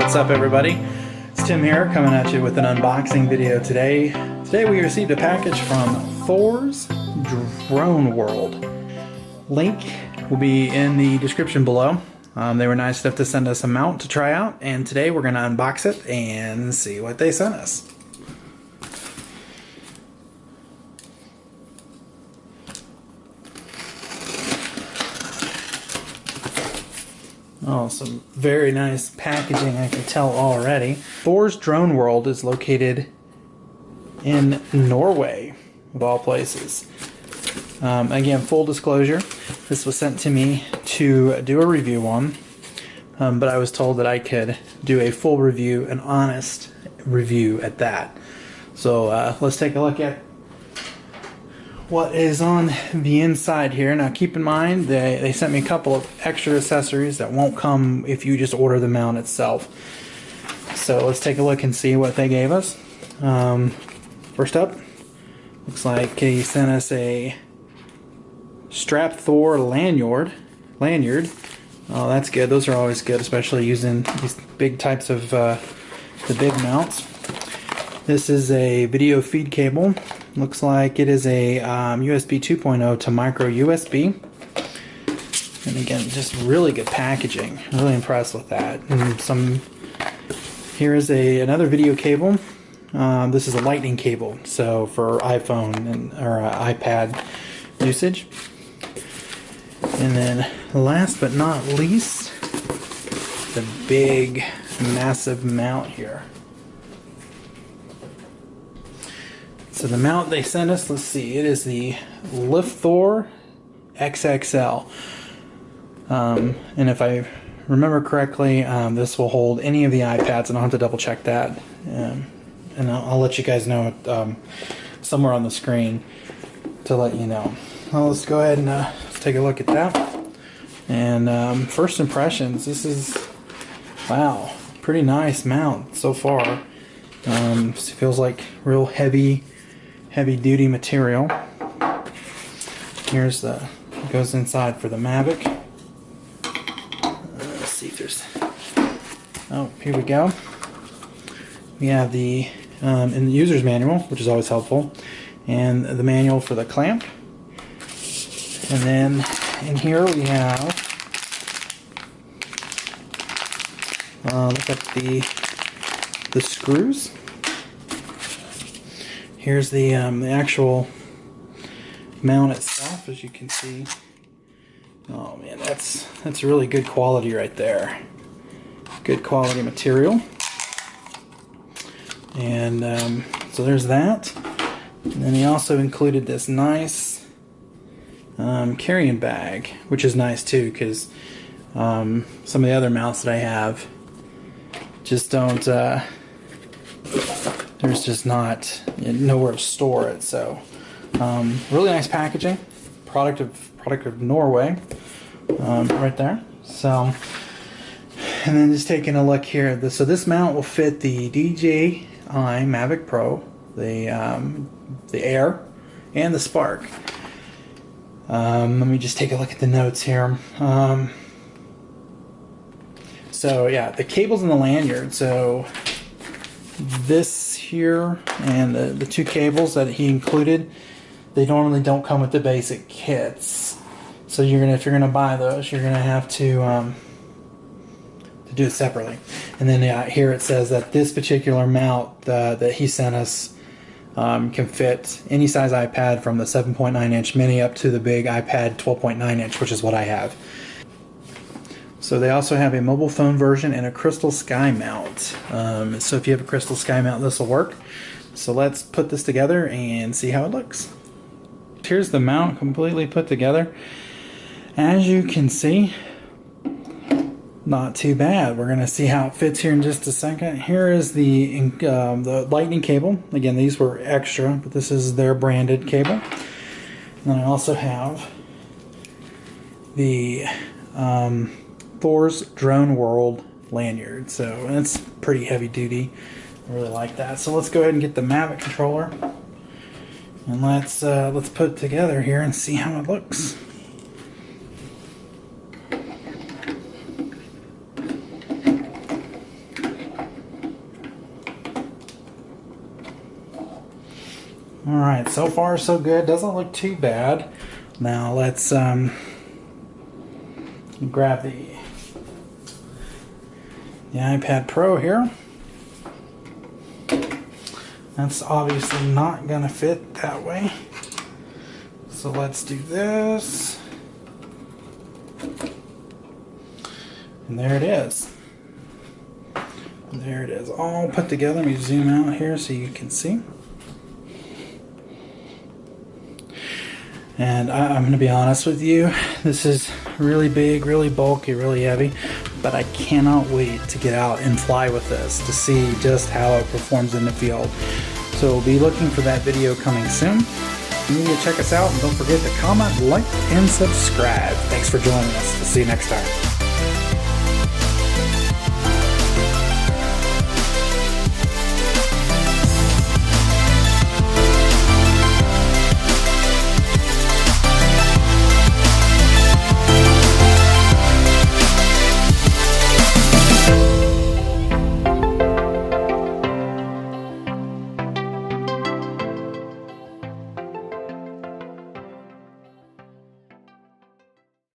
What's up, everybody? It's Tim here, coming at you with an unboxing video today. Today we received a package from Thor's Drone World. Link will be in the description below. They were nice enough to send us a mount to try out, and today we're going to unbox it and see what they sent us. Oh, some very nice packaging, I can tell already. Thor's Drone World is located in Norway, of all places. Again, full disclosure, this was sent to me to do a review on, but I was told that I could do a full review, an honest review at that. So let's take a look at what is on the inside here. Now keep in mind they sent me a couple of extra accessories that won't come if you just order the mount itself. So let's take a look and see what they gave us. First up, looks like he sent us a LifThor lanyard. Oh, that's good. Those are always good, especially using these big types of the big mounts. This is a video feed cable. Looks like it is a USB 2.0 to micro USB. And again, just really good packaging. Really impressed with that. And here is another video cable. This is a lightning cable, so for iPhone or iPad usage. And then last but not least, the big, massive mount here. So the mount they sent us, let's see, it is the LifThor XXL. And if I remember correctly, this will hold any of the iPads, and I'll have to double check that. And I'll let you guys know somewhere on the screen to let you know. Well, let's go ahead and let's take a look at that. And first impressions, this is, wow, pretty nice mount so far. It feels like real heavy duty material. Here's it goes inside for the Mavic. Let's see if there's, oh, here we go. We have the in the user's manual, which is always helpful, and the manual for the clamp. And then in here we have, look at the screws. Here's the actual mount itself, as you can see. Oh man, that's really good quality right there. Good quality material. And so there's that. And then he also included this nice carrying bag, which is nice too, because some of the other mounts that I have just don't. There's just not nowhere to store it. So really nice packaging. Product of Norway, right there. So, and then just taking a look here. So this mount will fit the DJI Mavic Pro, the Air, and the Spark. Let me just take a look at the notes here. So yeah, the cable's in the lanyard. So this here and the two cables that he included, they normally don't come with the basic kits. So if you're gonna buy those, you're gonna have to do it separately. And then here it says that this particular mount that he sent us can fit any size iPad from the 7.9 inch mini up to the big iPad 12.9 inch, which is what I have. So they also have a mobile phone version and a crystal sky mount. So if you have a crystal sky mount, this will work. So let's put this together and see how it looks. Here's the mount completely put together. As you can see, not too bad. We're going to see how it fits here in just a second. Here is the lightning cable. Again, these were extra, but this is their branded cable. And then I also have the Thor's Drone World lanyard. So that's pretty heavy duty. I really like that. So let's go ahead and get the Mavic controller, and let's put it together here and see how it looks. Alright, so far so good. Doesn't look too bad. Now let's grab the iPad Pro here. That's obviously not going to fit that way. So let's do this. And there it is. There it is, all put together. Let me zoom out here so you can see. And I'm going to be honest with you, this is really big, really bulky, really heavy, but I cannot wait to get out and fly with this to see just how it performs in the field. So we'll be looking for that video coming soon. Remember to check us out, and don't forget to comment, like, and subscribe. Thanks for joining us. We'll see you next time.